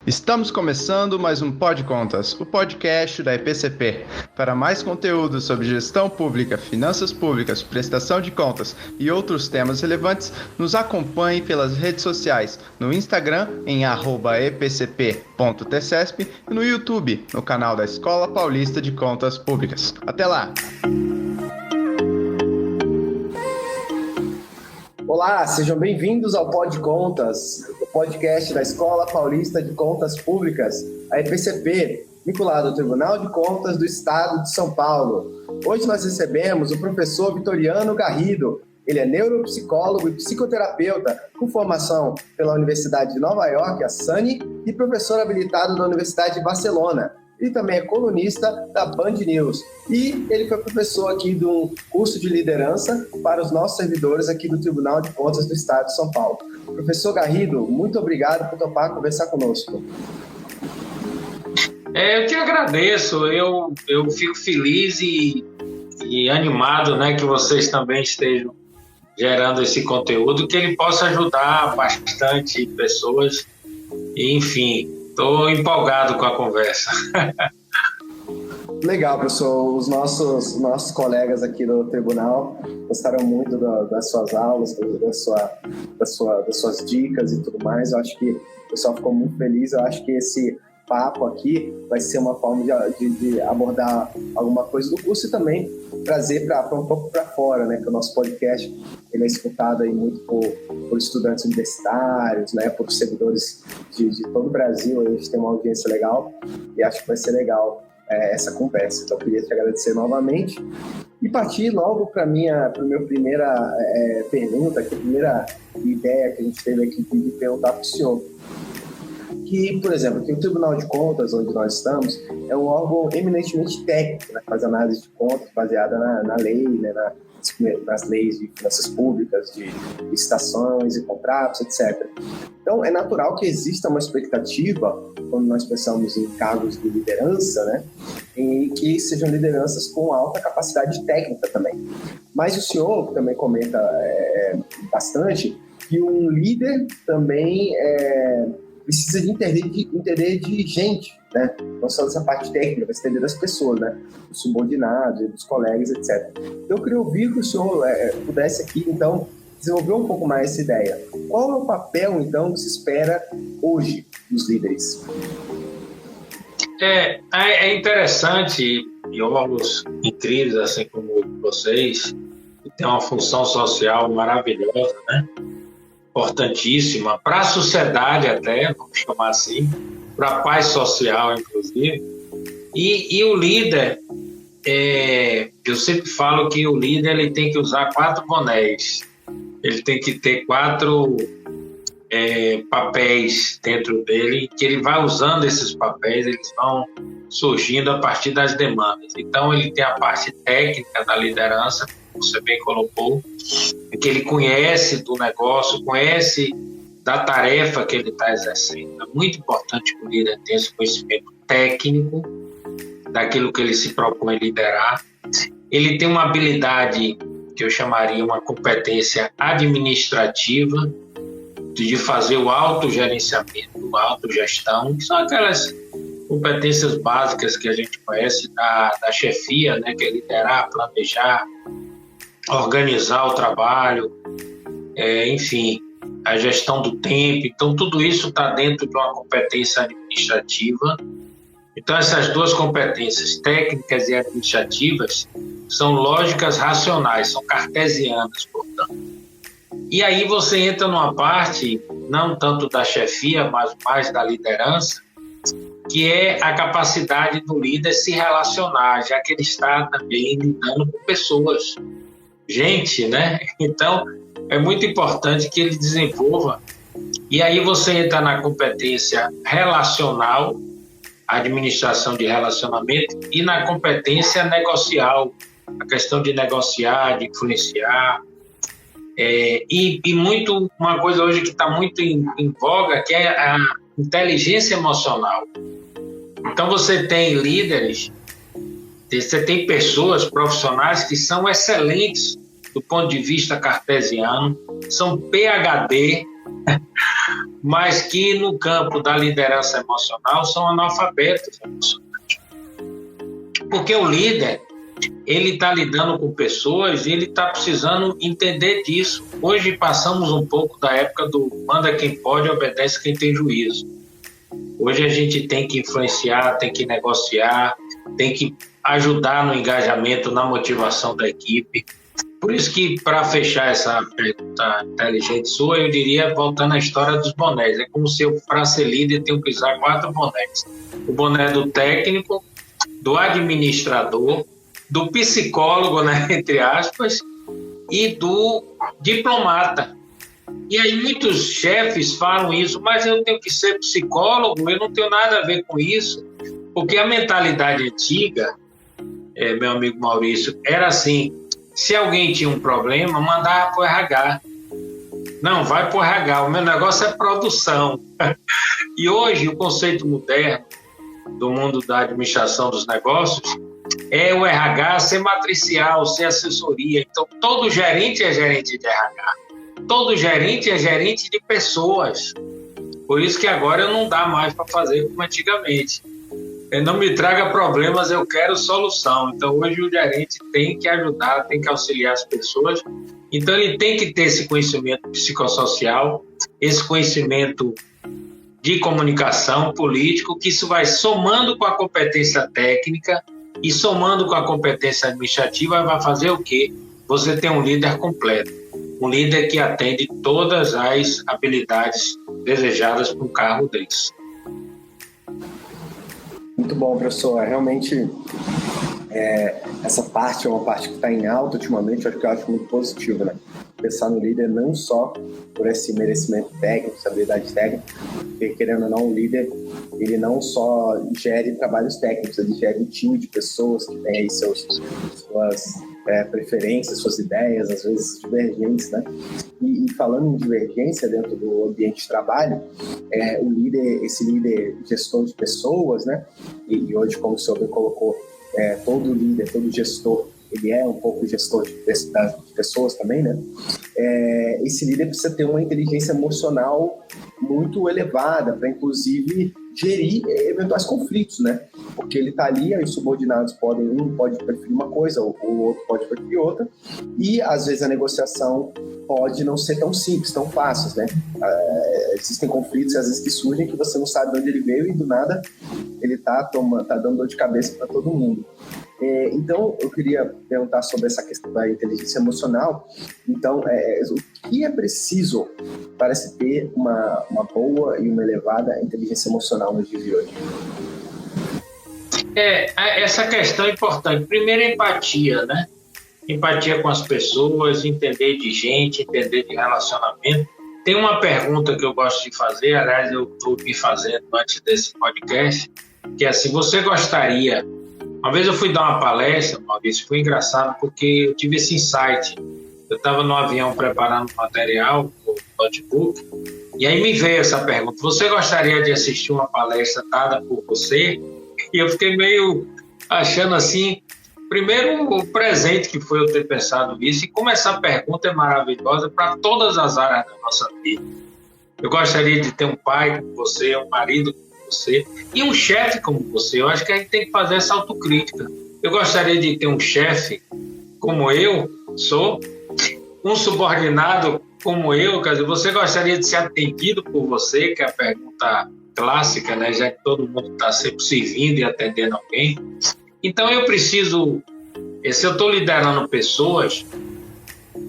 Estamos começando mais um Pod Contas, o podcast da EPCP. Para mais conteúdo sobre gestão pública, finanças públicas, prestação de contas e outros temas relevantes, nos acompanhe pelas redes sociais, no Instagram em @epcp.tcesp e no YouTube, no canal da Escola Paulista de Contas Públicas. Até lá! Olá, sejam bem-vindos ao Pod Contas, o podcast da Escola Paulista de Contas Públicas, a EPCP, vinculado ao Tribunal de Contas do Estado de São Paulo. Hoje nós recebemos o professor Vitoriano Garrido. Ele é neuropsicólogo e psicoterapeuta com formação pela Universidade de Nova York, a SUNY, e professor habilitado da Universidade de Barcelona. Ele também é colunista da Band News. E ele foi professor aqui de um curso de liderança para os nossos servidores aqui do Tribunal de Contas do Estado de São Paulo. Professor Garrido, muito obrigado por topar conversar conosco. Eu que agradeço. Eu fico feliz e animado, né, que vocês também estejam gerando esse conteúdo, que ele possa ajudar bastante pessoas. E, enfim, estou empolgado com a conversa. Legal, professor. Os nossos colegas aqui do tribunal gostaram muito das suas aulas, das suas dicas e tudo mais. Eu acho que o pessoal ficou muito feliz. Eu acho que esse papo aqui vai ser uma forma de abordar alguma coisa do curso e também trazer um pouco para fora, né? Que o nosso podcast ele é escutado aí muito por estudantes universitários, né? Por servidores de todo o Brasil. A gente tem uma audiência legal e acho que vai ser legal essa conversa. Então, eu queria te agradecer novamente e partir logo para a minha primeira pergunta, que a primeira ideia que a gente teve aqui de perguntar para o senhor. Que, por exemplo, aqui o Tribunal de Contas, onde nós estamos, é um órgão eminentemente técnico, né, que faz análise de contas baseada na lei, né, nas leis de finanças públicas, de licitações e contratos, etc. Então, é natural que exista uma expectativa, quando nós pensamos em cargos de liderança, né, em que sejam lideranças com alta capacidade técnica também. Mas o senhor também comenta bastante que um líder também precisa de entender de gente, né? Não só dessa parte técnica, mas entender das pessoas, né? Dos subordinados, dos colegas, etc. Então, eu queria ouvir que o senhor pudesse aqui, então, desenvolver um pouco mais essa ideia. Qual é o papel, então, que se espera hoje dos líderes? É interessante, e órgãos incríveis, assim como vocês, que têm uma função social maravilhosa, né? Importantíssima para a sociedade até, vamos chamar assim, para a paz social, inclusive. E o líder, eu sempre falo que o líder ele tem que usar 4 bonés, ele tem que ter 4 papéis dentro dele, que ele vai usando esses papéis, eles vão surgindo a partir das demandas. Então, ele tem a parte técnica da liderança, como você bem colocou, que ele conhece do negócio, conhece da tarefa que ele está exercendo. É muito importante que o líder tenha esse conhecimento técnico daquilo que ele se propõe liderar. Ele tem uma habilidade que eu chamaria uma competência administrativa, de fazer o autogerenciamento, a autogestão, que são aquelas competências básicas que a gente conhece da chefia, né, que é liderar, planejar, organizar o trabalho, enfim, a gestão do tempo. Então, tudo isso está dentro de uma competência administrativa. Então, essas 2 competências, técnicas e administrativas, são lógicas racionais, são cartesianas, portanto. E aí você entra numa parte, não tanto da chefia, mas mais da liderança, que é a capacidade do líder se relacionar, já que ele está também lidando com pessoas, gente, né? Então, é muito importante que ele desenvolva. E aí você entra na competência relacional, administração de relacionamento, e na competência negocial, a questão de negociar, de influenciar. E uma coisa hoje que está muito em voga, que é a inteligência emocional. Então, você tem líderes, você tem pessoas, profissionais que são excelentes do ponto de vista cartesiano, são PhD mas que no campo da liderança emocional são analfabetos emocionais. Porque o líder, ele está lidando com pessoas e ele está precisando entender disso. Hoje passamos um pouco da época do manda quem pode, obedece quem tem juízo. Hoje a gente tem que influenciar, tem que negociar, tem que ajudar no engajamento, na motivação da equipe. Por isso que, para fechar essa pergunta inteligente sua, eu diria, voltando à história dos bonés, é como se eu, para ser líder, tenho que usar 4 bonés. O boné do técnico, do administrador, do psicólogo, né, entre aspas, e do diplomata. E aí muitos chefes falam isso, mas eu tenho que ser psicólogo, eu não tenho nada a ver com isso, porque a mentalidade antiga, meu amigo Maurício, era assim: se alguém tinha um problema, mandava para o RH. Não, vai para o RH, o meu negócio é produção. E hoje o conceito moderno do mundo da administração dos negócios é o RH ser matricial, ser assessoria. Então, todo gerente é gerente de RH. Todo gerente é gerente de pessoas. Por isso que agora não dá mais para fazer como antigamente. Não me traga problemas, eu quero solução. Então, hoje o gerente tem que ajudar, tem que auxiliar as pessoas. Então, ele tem que ter esse conhecimento psicossocial, esse conhecimento de comunicação político, que isso vai somando com a competência técnica e somando com a competência administrativa, vai fazer o quê? Você tem um líder completo, um líder que atende todas as habilidades desejadas para um cargo desse. Muito bom, professor. Realmente, essa parte é uma parte que está em alta ultimamente, acho que eu acho muito positivo, né? Pensar no líder não só por esse merecimento técnico, essa habilidade técnica, porque, querendo ou não, o líder, ele não só gere trabalhos técnicos, ele gera um time de pessoas que tem aí suas preferências, suas ideias, às vezes divergentes, né? E falando em divergência dentro do ambiente de trabalho, o líder, esse líder gestor de pessoas, né? E hoje, como o senhor bem colocou, todo líder, todo gestor, ele é um pouco gestor de pessoas também, né? Esse líder precisa ter uma inteligência emocional muito elevada para, inclusive, gerir eventuais conflitos, né? Porque ele está ali, os subordinados um pode preferir uma coisa, o outro pode preferir outra, e às vezes a negociação pode não ser tão simples, tão fácil, né? Existem conflitos, às vezes, que surgem que você não sabe de onde ele veio e do nada ele tá dando dor de cabeça para todo mundo. Então, eu queria perguntar sobre essa questão da inteligência emocional. Então, o que é preciso para se ter uma boa e uma elevada inteligência emocional nos dias de hoje? Essa questão é importante. Primeiro, empatia, né? Empatia com as pessoas, entender de gente, entender de relacionamento. Tem uma pergunta que eu gosto de fazer, aliás, eu estou me fazendo antes desse podcast, que é assim: você gostaria... Uma vez eu fui dar uma palestra, Maurício, foi engraçado porque eu tive esse insight. Eu estava no avião preparando material, o notebook, e aí me veio essa pergunta: você gostaria de assistir uma palestra dada por você? E eu fiquei meio achando assim, primeiro o presente que foi eu ter pensado nisso, e como essa pergunta é maravilhosa para todas as áreas da nossa vida. Eu gostaria de ter um pai como você, um marido como você e um chefe como você. Eu acho que a gente tem que fazer essa autocrítica. Eu gostaria de ter um chefe como eu sou, um subordinado como eu. Quer dizer, você gostaria de ser atendido por você, que é a pergunta clássica, né? Já que todo mundo está sempre servindo e atendendo alguém. Então eu preciso, se eu estou liderando pessoas,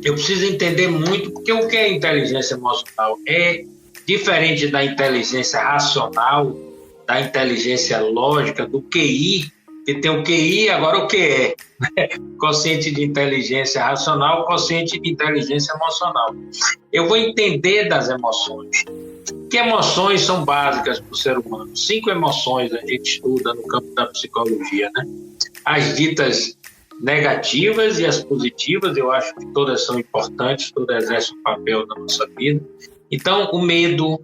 eu preciso entender muito, porque o que é inteligência emocional é diferente da inteligência racional, da inteligência lógica, do QI, que tem o QI, agora o QE, né? Quociente de inteligência racional, quociente de inteligência emocional. Eu vou entender das emoções. Que emoções são básicas para o ser humano? 5 emoções a gente estuda no campo da psicologia, né? As ditas negativas e as positivas, eu acho que todas são importantes, todas exercem um papel na nossa vida. Então, o medo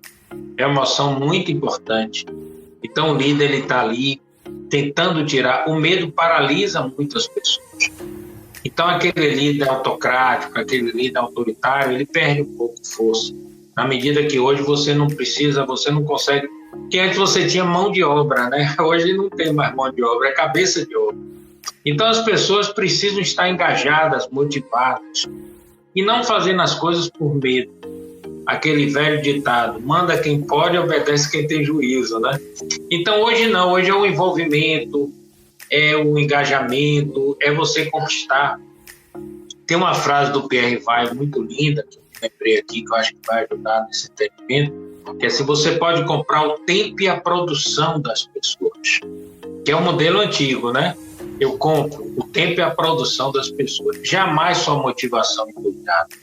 é uma emoção muito importante. Então, o líder está ali tentando tirar. O medo paralisa muitas pessoas. Então, aquele líder autocrático, aquele líder autoritário, ele perde um pouco de força. na medida que hoje você não consegue, porque antes você tinha mão de obra, né? Hoje não tem mais mão de obra, é cabeça de obra. Então as pessoas precisam estar engajadas, motivadas, e não fazendo as coisas por medo. Aquele velho ditado, manda quem pode, obedece quem tem juízo, né? Então hoje não, hoje é o envolvimento, é o engajamento, é você conquistar. Tem uma frase do Pierre Vai muito linda, que eu lembrei aqui, que eu acho que vai ajudar nesse entendimento, que é: se você pode comprar o tempo e a produção das pessoas, que é o modelo antigo, né? Eu compro o tempo e a produção das pessoas, jamais sua motivação e cuidado.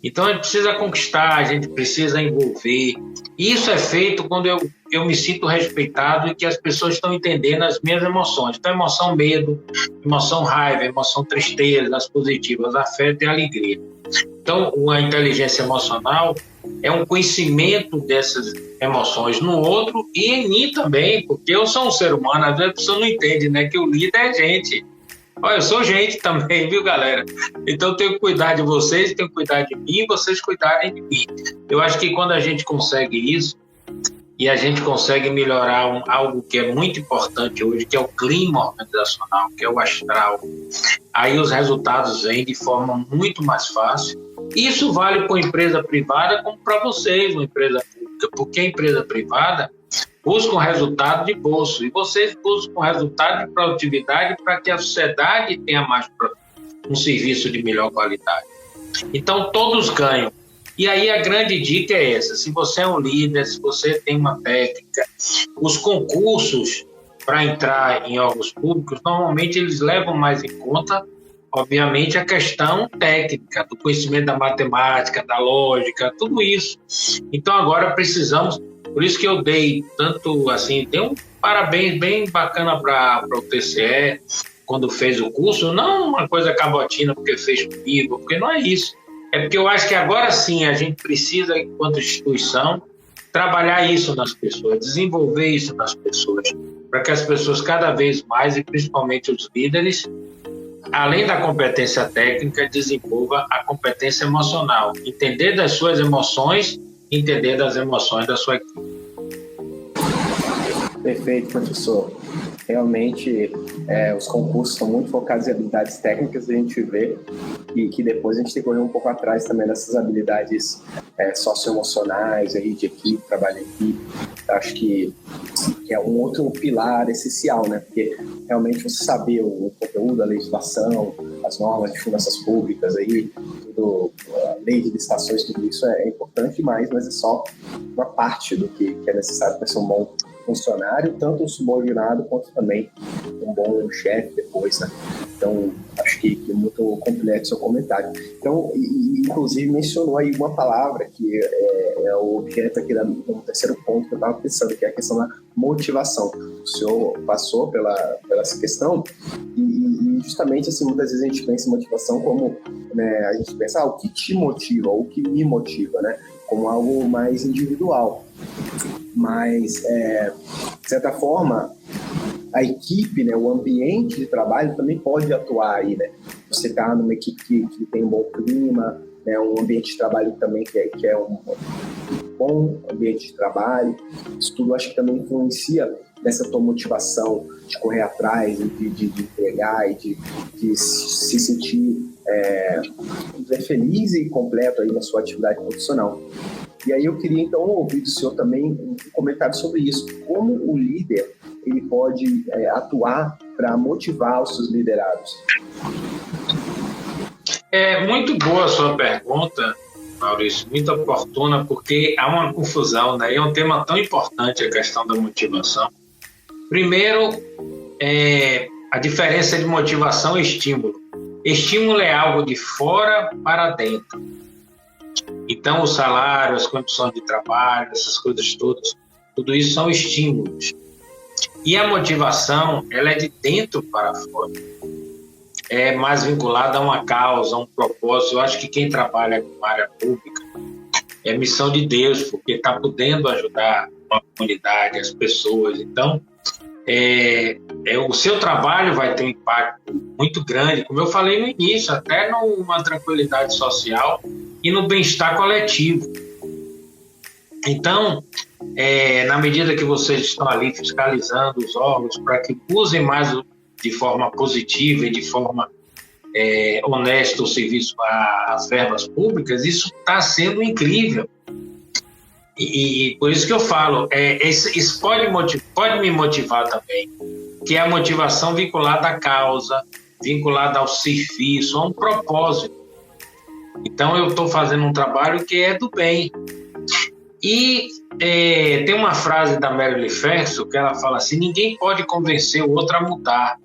Então a gente precisa conquistar, a gente precisa envolver. E isso é feito quando eu me sinto respeitado e que as pessoas estão entendendo as minhas emoções. Então, emoção medo, emoção raiva, emoção tristeza, as positivas, afeto e alegria. Então, a inteligência emocional é um conhecimento dessas emoções no outro e em mim também, porque eu sou um ser humano. Às vezes a pessoa não entende, né, que o líder é gente. Olha, eu sou gente também, viu, galera? Então eu tenho que cuidar de vocês, tenho que cuidar de mim, vocês cuidarem de mim. Eu acho que quando a gente consegue isso, e a gente consegue melhorar algo que é muito importante hoje, que é o clima organizacional, que é o astral, aí os resultados vêm de forma muito mais fácil. Isso vale para a empresa privada como para vocês, uma empresa pública, porque a empresa privada busca um resultado de bolso e vocês buscam um resultado de produtividade para que a sociedade tenha mais um serviço de melhor qualidade. Então, todos ganham. E aí a grande dica é essa: se você é um líder, se você tem uma técnica, os concursos para entrar em órgãos públicos, normalmente eles levam mais em conta, obviamente, a questão técnica, do conhecimento da matemática, da lógica, tudo isso. Então agora precisamos. Por isso que eu dei tanto assim, dei um parabéns bem bacana para o TCE quando fez o curso, não uma coisa cabotina porque fez comigo, porque não é isso. É porque eu acho que agora sim a gente precisa, enquanto instituição, trabalhar isso nas pessoas, desenvolver isso nas pessoas, para que as pessoas cada vez mais, e principalmente os líderes, além da competência técnica, desenvolva a competência emocional, entender das suas emoções, entender das emoções da sua equipe. Perfeito, professor. Realmente, os concursos são muito focados em habilidades técnicas, a gente vê, e que depois a gente tem que correr um pouco atrás também dessas habilidades socioemocionais, aí, de equipe, trabalho em equipe. Acho que é um outro pilar essencial, né? Porque realmente você saber o conteúdo, a legislação, as normas de finanças públicas, aí, tudo, a lei de licitações, tudo isso é importante demais, mas é só uma parte do que é necessário para ser um bom funcionário, tanto um subordinado quanto também um bom chefe depois, né? Então, acho que é muito completo o seu comentário. Então, inclusive mencionou aí uma palavra que é o objeto aqui do terceiro ponto que eu estava pensando, que é a questão da motivação. O senhor passou pela essa questão e justamente assim, muitas vezes a gente pensa em motivação como, né, a gente pensa, o que te motiva, ou o que me motiva, né? Como algo mais individual. Mas, de certa forma, a equipe, né, o ambiente de trabalho também pode atuar aí, né? Você está numa equipe que tem um bom clima, né, um ambiente de trabalho também que é um bom ambiente de trabalho. Isso tudo acho que também influencia nessa tua motivação de correr atrás, de entregar e de se sentir feliz e completo aí na sua atividade profissional. E aí eu queria então ouvir do senhor também um comentário sobre isso. Como o líder ele pode atuar para motivar os seus liderados? É muito boa a sua pergunta, Maurício, muito oportuna, porque há uma confusão, né? É um tema tão importante a questão da motivação. Primeiro, a diferença de motivação e estímulo. Estímulo é algo de fora para dentro. Então, o salário, as condições de trabalho, essas coisas todas, tudo isso são estímulos. E a motivação, ela é de dentro para fora. É mais vinculada a uma causa, a um propósito. Eu acho que quem trabalha com área pública é missão de Deus, porque está podendo ajudar a comunidade, as pessoas. Então, o seu trabalho vai ter um impacto muito grande, como eu falei no início, até numa tranquilidade social e no bem-estar coletivo. Então, na medida que vocês estão ali fiscalizando os órgãos para que usem mais de forma positiva e de forma honesta o serviço, as verbas públicas, isso está sendo incrível. E por isso que eu falo, isso pode me motivar também, que é a motivação vinculada à causa, vinculada ao serviço, a um propósito. Então, eu estou fazendo um trabalho que é do bem. E tem uma frase da Mary Ferguson que ela fala assim: ninguém pode convencer o outro a mudar.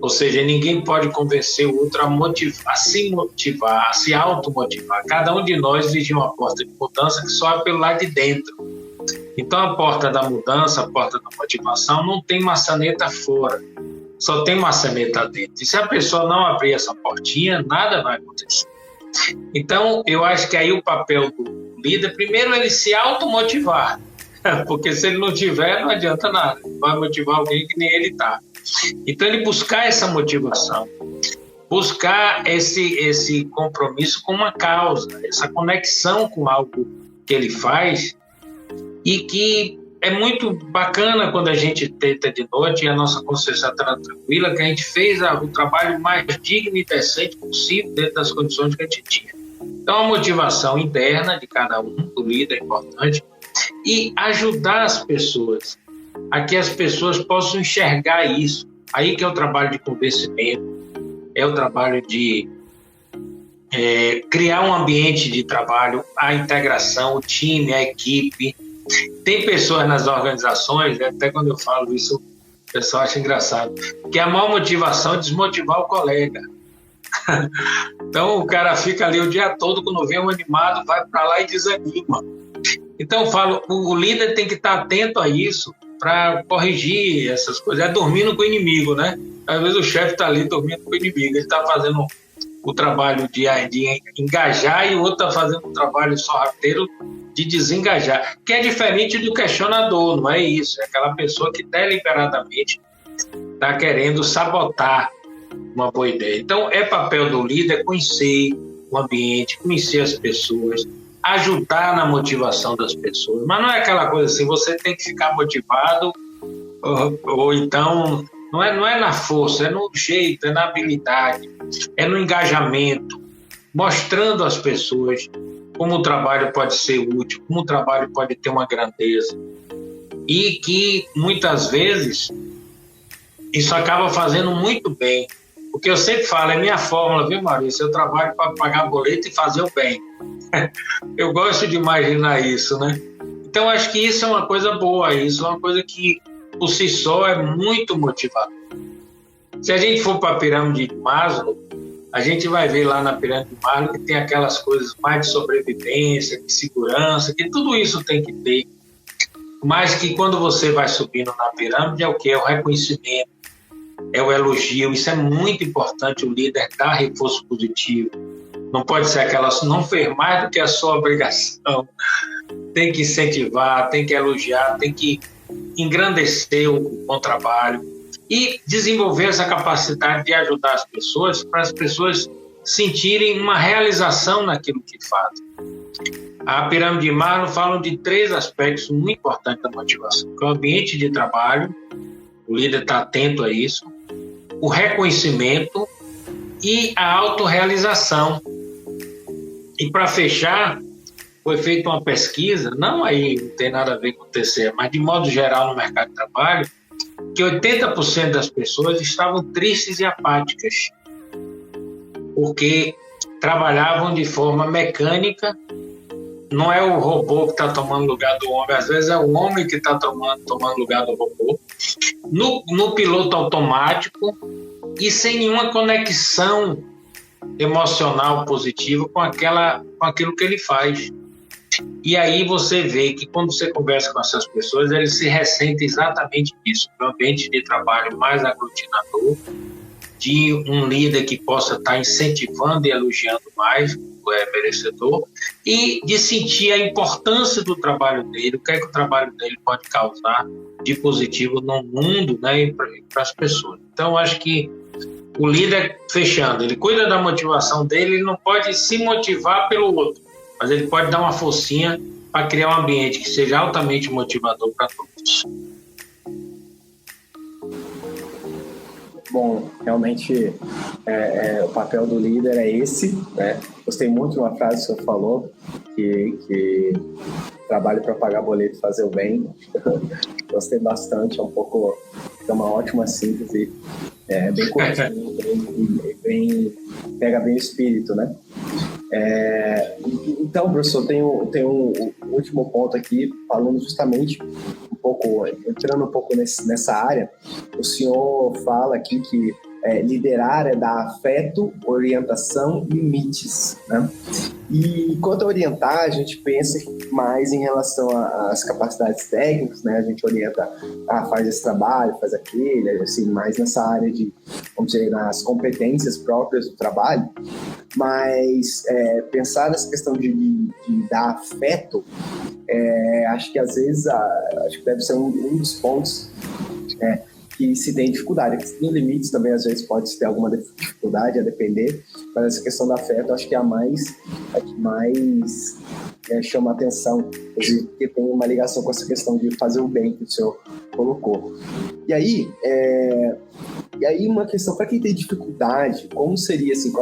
Ou seja, ninguém pode convencer o outro a se motivar, a se automotivar. Cada um de nós vive uma porta de mudança que só é pelo lado de dentro. Então, a porta da mudança, a porta da motivação, não tem maçaneta fora, só tem maçaneta dentro. E se a pessoa não abrir essa portinha, nada vai acontecer. Então, eu acho que aí o papel do líder, primeiro, ele se automotivar, porque se ele não tiver, não adianta nada. Ele vai motivar alguém que nem ele está. Então, ele buscar essa motivação, buscar esse compromisso com uma causa, essa conexão com algo que ele faz, e que é muito bacana quando a gente tenta de noite e a nossa consciência está tranquila, que a gente fez o trabalho mais digno e decente possível dentro das condições que a gente tinha. Então, a motivação interna de cada um, do líder, é importante, e ajudar as pessoas, a que as pessoas possam enxergar isso. Aí que é o trabalho de convencimento, é o trabalho de criar um ambiente de trabalho, a integração, o time, a equipe. Tem pessoas nas organizações, até quando eu falo isso, o pessoal acha engraçado, que a maior motivação é desmotivar o colega. Então, o cara fica ali o dia todo, quando vê um animado, vai para lá e desanima. Então, eu falo, o líder tem que estar atento a isso para corrigir essas coisas. É dormindo com o inimigo, né? Às vezes o chefe está ali dormindo com o inimigo, ele está fazendo o trabalho de engajar e o outro está fazendo um trabalho sorrateiro de desengajar, que é diferente do questionador, não é isso? É aquela pessoa que deliberadamente está querendo sabotar uma boa ideia. Então, é papel do líder conhecer o ambiente, conhecer as pessoas, ajudar na motivação das pessoas, mas não é aquela coisa assim, você tem que ficar motivado, ou então, não é na força, é no jeito, é na habilidade, é no engajamento, mostrando às pessoas como o trabalho pode ser útil, como o trabalho pode ter uma grandeza, e que muitas vezes isso acaba fazendo muito bem, porque eu sempre falo, é minha fórmula, viu, Maurício? Eu trabalho para pagar boleto e fazer o bem. Eu gosto de imaginar isso, né? Então, acho que isso é uma coisa boa, isso é uma coisa que, por si só, é muito motivador. Se a gente for para a pirâmide de Maslow, a gente vai ver lá na pirâmide de Maslow que tem aquelas coisas mais de sobrevivência, de segurança, que tudo isso tem que ter, mas que quando você vai subindo na pirâmide é o que? É o reconhecimento, é o elogio. Isso é muito importante, o líder dar reforço positivo. Não pode ser não fez mais do que a sua obrigação. Tem que incentivar, tem que elogiar, tem que engrandecer o bom trabalho e desenvolver essa capacidade de ajudar as pessoas, para as pessoas sentirem uma realização naquilo que fazem. A pirâmide de Maslow fala de 3 aspectos muito importantes da motivação: o ambiente de trabalho, o líder está atento a isso, o reconhecimento e a autorrealização. E para fechar, foi feita uma pesquisa, não tem nada a ver com o TCE, mas de modo geral no mercado de trabalho, que 80% das pessoas estavam tristes e apáticas, porque trabalhavam de forma mecânica. Não é o robô que está tomando lugar do homem, às vezes é o homem que está tomando lugar do robô, no piloto automático e sem nenhuma conexão emocional positiva com aquilo que ele faz. E aí você vê que quando você conversa com essas pessoas, eles se ressentem exatamente disso, um ambiente de trabalho mais aglutinador, de um líder que possa estar incentivando e elogiando mais, é merecedor, e de sentir a importância do trabalho dele, o que é que o trabalho dele pode causar de positivo no mundo, né, e para as pessoas. Então, acho que o líder, fechando, ele cuida da motivação dele, ele não pode se motivar pelo outro, mas ele pode dar uma forcinha para criar um ambiente que seja altamente motivador para todos. Bom, realmente o papel do líder é esse, né? Gostei muito de uma frase que você falou, que trabalho para pagar boleto e fazer o bem. Gostei bastante, é uma ótima síntese, bem curtinho, pega bem o espírito, né? Então, professor, tem um último ponto aqui, falando justamente entrando um pouco nessa área. O senhor fala aqui que liderar é dar afeto, orientação e limites, né? E quanto a orientar, a gente pensa mais em relação às capacidades técnicas, né? A gente orienta, faz esse trabalho, faz aquele, assim, mais nessa área de, vamos dizer, nas competências próprias do trabalho. Mas pensar nessa questão de dar afeto, acho que às vezes acho que deve ser um dos pontos que se tem dificuldade. Em limites também às vezes pode ter alguma dificuldade a depender, mas essa questão do afeto acho que é a que mais chama a atenção, porque tem uma ligação com essa questão de fazer o bem que o senhor colocou. E aí uma questão para quem tem dificuldade, qual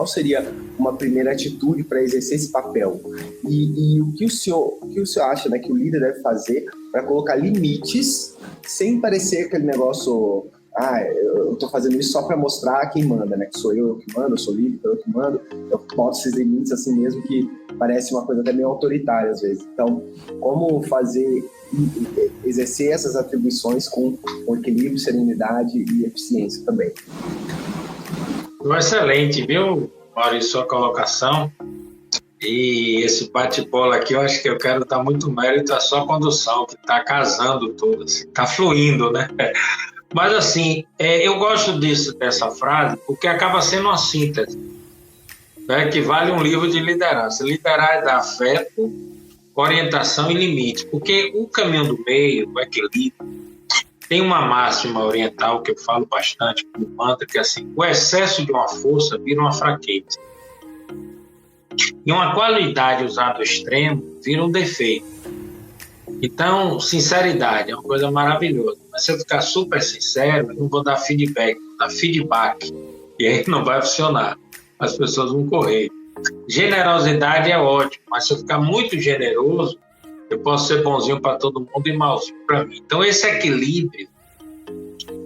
seria uma primeira atitude para exercer esse papel? E o que o senhor acha, né, que o líder deve fazer para colocar limites sem parecer aquele negócio, eu estou fazendo isso só para mostrar quem manda, né? Que sou eu que mando, eu sou líder, eu que mando, eu boto esses limites assim mesmo, que parece uma coisa até meio autoritária às vezes. Então, como exercer essas atribuições com equilíbrio, serenidade e eficiência também? Excelente, viu, Maurício, sua colocação. E esse bate-bola aqui, eu acho que eu quero dar muito mérito à sua condução, que está casando tudo, está fluindo, né? Mas, assim, eu gosto dessa frase porque acaba sendo uma síntese, né, que vale um livro de liderança. Liderar é dar afeto, orientação e limite, porque o caminho do meio, o equilíbrio, tem uma máxima oriental que eu falo bastante como mantra, que é assim: o excesso de uma força vira uma fraqueza. E uma qualidade usada ao extremo vira um defeito. Então, sinceridade é uma coisa maravilhosa. Mas se eu ficar super sincero, eu não vou dar feedback, vou dar feedback. E aí não vai funcionar. As pessoas vão correr. Generosidade é ótimo, mas se eu ficar muito generoso, eu posso ser bonzinho para todo mundo e malzinho para mim. Então, esse equilíbrio,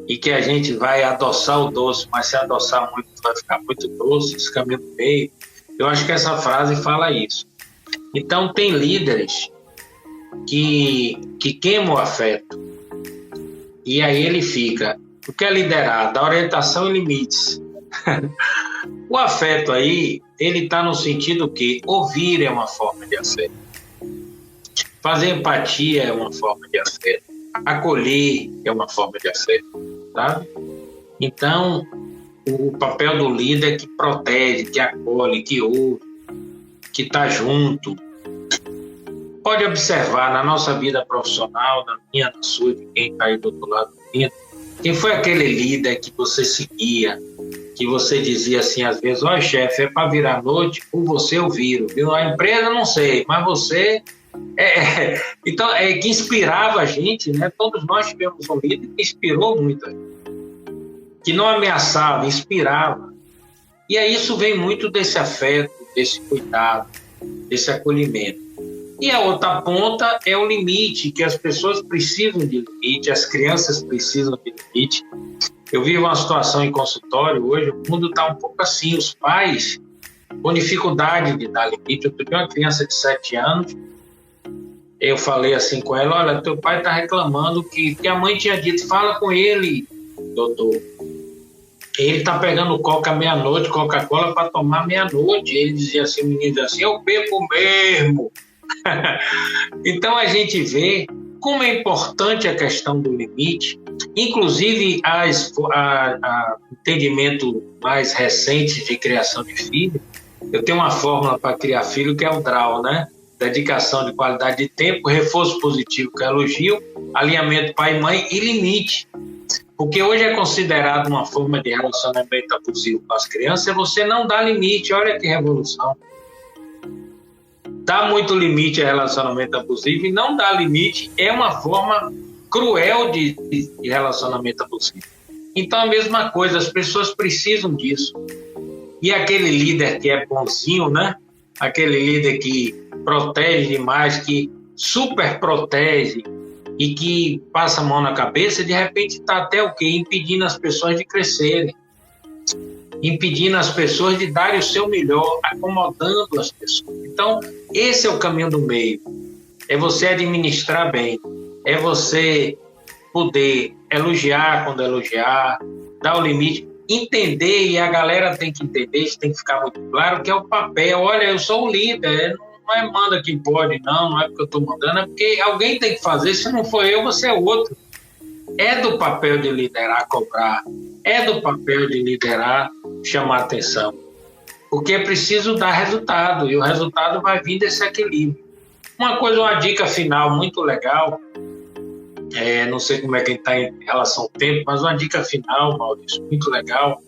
e que a gente vai adoçar o doce, mas se adoçar muito, vai ficar muito doce, esse caminho do meio. Eu acho que essa frase fala isso. Então, tem líderes que queimam o afeto. E aí ele fica, o que é liderar? Dá orientação e limites. O afeto aí, ele está no sentido que ouvir é uma forma de afeto. Fazer empatia é uma forma de afeto. Acolher é uma forma de afeto. Sabe? Então, o papel do líder é que protege, que acolhe, que ouve, que está junto. Pode observar na nossa vida profissional, na minha, na sua, de quem está aí do outro lado do mundo, quem foi aquele líder que você seguia, que você dizia assim, às vezes: olha, chefe, é para virar à noite, por você eu viro, viu? A empresa não sei, mas você... Então, que inspirava a gente, né? Todos nós tivemos um líder que inspirou muito a gente, que não ameaçava, inspirava. E aí isso vem muito desse afeto, desse cuidado, desse acolhimento. E a outra ponta é o limite, que as pessoas precisam de limite, as crianças precisam de limite. Eu vivo uma situação em consultório hoje, o mundo está um pouco assim, os pais com dificuldade de dar limite. Eu tenho uma criança de 7 anos, eu falei assim com ela: olha, teu pai está reclamando que a mãe tinha dito, fala com ele, doutor. Ele está pegando coca meia-noite, Coca-Cola para tomar meia-noite. Ele dizia assim, o menino dizia assim: eu bebo mesmo. Então a gente vê como é importante a questão do limite, inclusive a entendimento mais recente de criação de filho. Eu tenho uma fórmula para criar filho que é o DRAW, né? Dedicação de qualidade de tempo, reforço positivo que é elogio, alinhamento pai e mãe e limite. Porque hoje é considerado uma forma de relacionamento abusivo com as crianças, você não dá limite. Olha que revolução. dá muito limite a relacionamento abusivo, e não dar limite é uma forma cruel de relacionamento abusivo. Então, a mesma coisa, as pessoas precisam disso. E aquele líder que é bonzinho, né? Aquele líder que protege demais, que super protege e que passa a mão na cabeça, de repente está até o quê? Impedindo as pessoas de crescerem, impedindo as pessoas de darem o seu melhor, acomodando as pessoas. Então, esse é o caminho do meio. É você administrar bem, é você poder elogiar quando elogiar, dar o limite, entender, e a galera tem que entender, isso tem que ficar muito claro, que é o papel. Olha, eu sou o líder, não é manda quem pode, não é porque eu estou mandando, é porque alguém tem que fazer, se não for eu, você é outro. É do papel de liderar, cobrar, é do papel de liderar, chamar atenção, porque é preciso dar resultado, e o resultado vai vir desse equilíbrio. Uma dica final muito legal, não sei como é que está em relação ao tempo, mas uma dica final, Maurício, muito legal,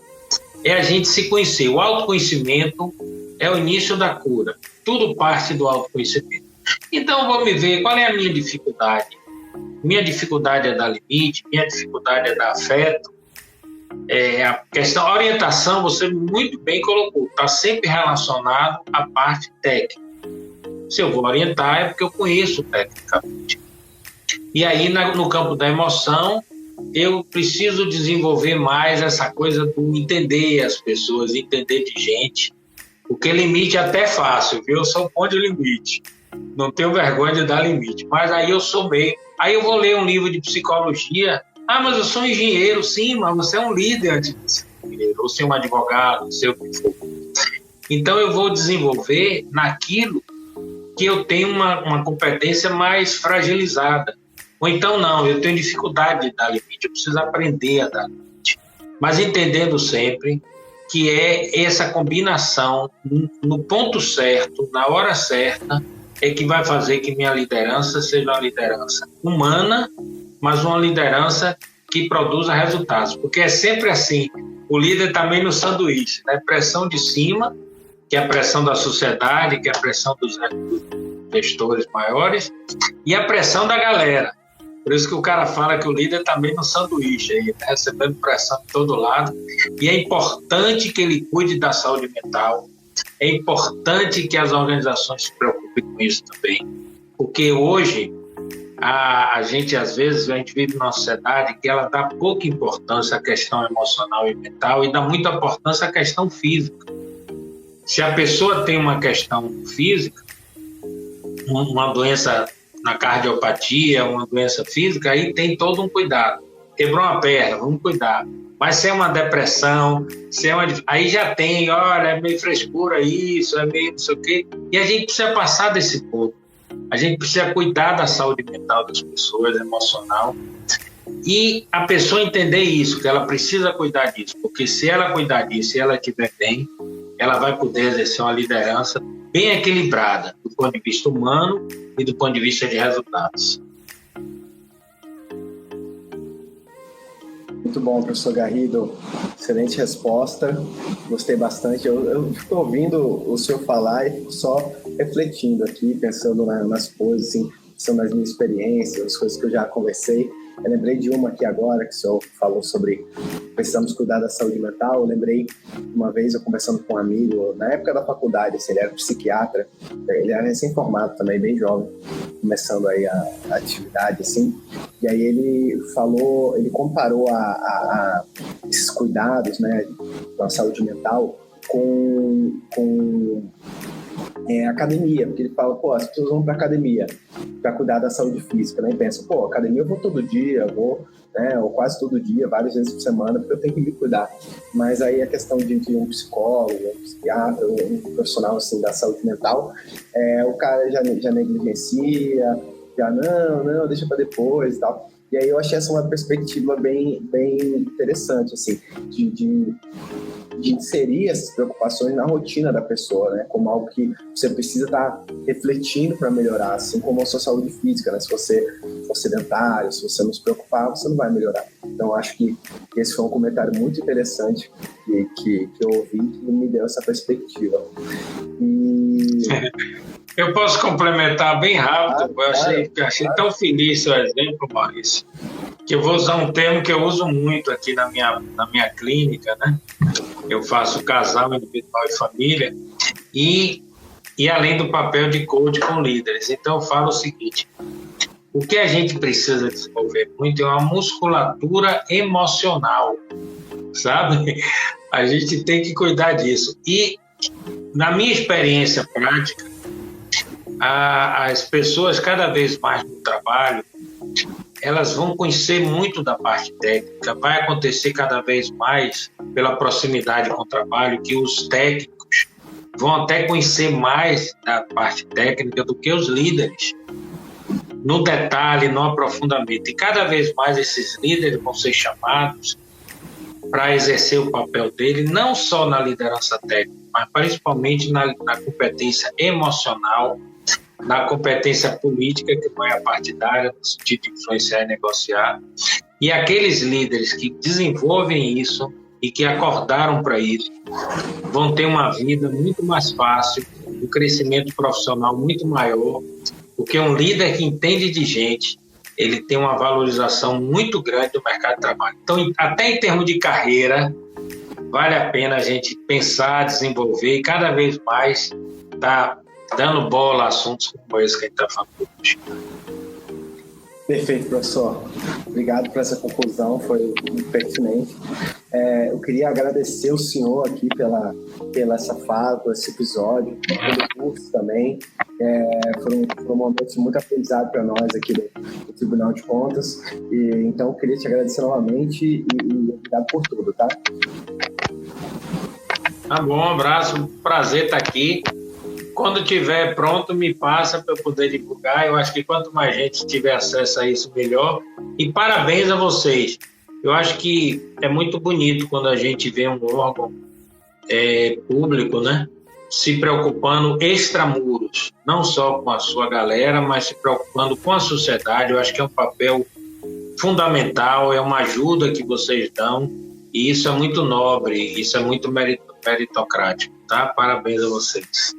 é a gente se conhecer. O autoconhecimento é o início da cura. Tudo parte do autoconhecimento. Então, vou me ver qual é a minha dificuldade. Minha dificuldade é dar limite, minha dificuldade é dar afeto. A questão, a orientação, você muito bem colocou, está sempre relacionado à parte técnica. Se eu vou orientar, é porque eu conheço tecnicamente. E aí, no campo da emoção, eu preciso desenvolver mais essa coisa do entender as pessoas, entender de gente. Porque limite é até fácil, viu? Eu sou bom de limite. Não tenho vergonha de dar limite. Mas aí eu sou bem. Aí eu vou ler um livro de psicologia. Ah, mas eu sou engenheiro. Sim, mas você é um líder antes de ser engenheiro. Ou ser um advogado, ser o que for. Então eu vou desenvolver naquilo que eu tenho uma competência mais fragilizada. Ou então não, eu tenho dificuldade de dar limite. Eu preciso aprender a dar limite. Mas entendendo sempre que é essa combinação no ponto certo, na hora certa, é que vai fazer que minha liderança seja uma liderança humana, mas uma liderança que produza resultados. Porque é sempre assim, o líder também no sanduíche, né? Pressão de cima, que é a pressão da sociedade, que é a pressão dos gestores maiores, e a pressão da galera. Por isso que o cara fala que o líder também no sanduíche, ele está recebendo pressão de todo lado, e é importante que ele cuide da saúde mental, é importante que as organizações se preocupem com isso também, porque hoje a gente, às vezes, a gente vive numa sociedade que ela dá pouca importância à questão emocional e mental e dá muita importância à questão física. Se a pessoa tem uma questão física, uma doença na cardiopatia, uma doença física, aí tem todo um cuidado. Quebrou uma perna, vamos cuidar. Mas se é uma depressão, aí já tem, olha, é meio frescura isso, é meio não sei o quê. E a gente precisa passar desse ponto. A gente precisa cuidar da saúde mental das pessoas, emocional. E a pessoa entender isso, que ela precisa cuidar disso. Porque se ela cuidar disso, se ela estiver bem, ela vai poder exercer uma liderança bem equilibrada, do ponto de vista humano e do ponto de vista de resultados. Muito bom, professor Garrido. Excelente resposta. Gostei bastante. Eu fico ouvindo o senhor falar e fico só refletindo aqui, pensando nas coisas, assim, pensando nas minhas experiências, as coisas que eu já conversei. Eu lembrei de uma aqui agora, que o senhor falou sobre precisamos cuidar da saúde mental. Eu lembrei, uma vez, eu conversando com um amigo, na época da faculdade, assim, ele era psiquiatra, ele era recém-formado também, bem jovem, começando aí a atividade, assim, e aí ele falou, ele comparou esses cuidados, né, da saúde mental com academia, porque ele fala, as pessoas vão para academia para cuidar da saúde física, né? E pensa, academia eu vou todo dia, ou quase todo dia, várias vezes por semana, porque eu tenho que me cuidar. Mas aí a questão de um psicólogo, um psiquiatra, um profissional assim, da saúde mental, o cara já negligencia, já não, deixa para depois e tal. E aí eu achei essa uma perspectiva bem interessante, assim, de inserir essas preocupações na rotina da pessoa, né? Como algo que você precisa estar refletindo para melhorar, assim como a sua saúde física, né? Se você for sedentário, se você não se preocupar, você não vai melhorar. Então, acho que esse foi um comentário muito interessante que eu ouvi, que me deu essa perspectiva. E Eu posso complementar bem rápido. Eu achei tão feliz seu exemplo, Maurício, que eu vou usar um termo que eu uso muito aqui na minha clínica, né? Eu faço casal, individual e família, e além do papel de coach com líderes. Então, eu falo o seguinte: o que a gente precisa desenvolver muito é uma musculatura emocional, sabe? A gente tem que cuidar disso. E, na minha experiência prática, as pessoas, cada vez mais no trabalho, elas vão conhecer muito da parte técnica. Vai acontecer cada vez mais, pela proximidade com o trabalho, que os técnicos vão até conhecer mais da parte técnica do que os líderes, no detalhe, no aprofundamento. E cada vez mais esses líderes vão ser chamados para exercer o papel dele, não só na liderança técnica, mas principalmente na competência emocional, na competência política, que não é a partidária, no sentido de influenciar e negociar. E aqueles líderes que desenvolvem isso e que acordaram para isso vão ter uma vida muito mais fácil, um crescimento profissional muito maior, porque um líder que entende de gente, ele tem uma valorização muito grande do mercado de trabalho. Então, até em termos de carreira, vale a pena a gente pensar, desenvolver e cada vez mais estar dando bola a assuntos como esse que a gente está falando hoje. Perfeito, professor. Obrigado por essa conclusão, foi muito pertinente. Eu queria agradecer o senhor aqui pela essa fala, por esse episódio, pelo curso também. Foram momentos muito aprendizado para nós aqui do Tribunal de Contas. Então, eu queria te agradecer novamente e obrigado por tudo, tá? Tá bom, um abraço, prazer estar aqui. Quando estiver pronto, me passa para eu poder divulgar. Eu acho que quanto mais gente tiver acesso a isso, melhor. E parabéns a vocês. Eu acho que é muito bonito quando a gente vê um órgão público, né, se preocupando extramuros, não só com a sua galera, mas se preocupando com a sociedade. Eu acho que é um papel fundamental, é uma ajuda que vocês dão, e isso é muito nobre, isso é muito meritocrático, tá? Parabéns a vocês.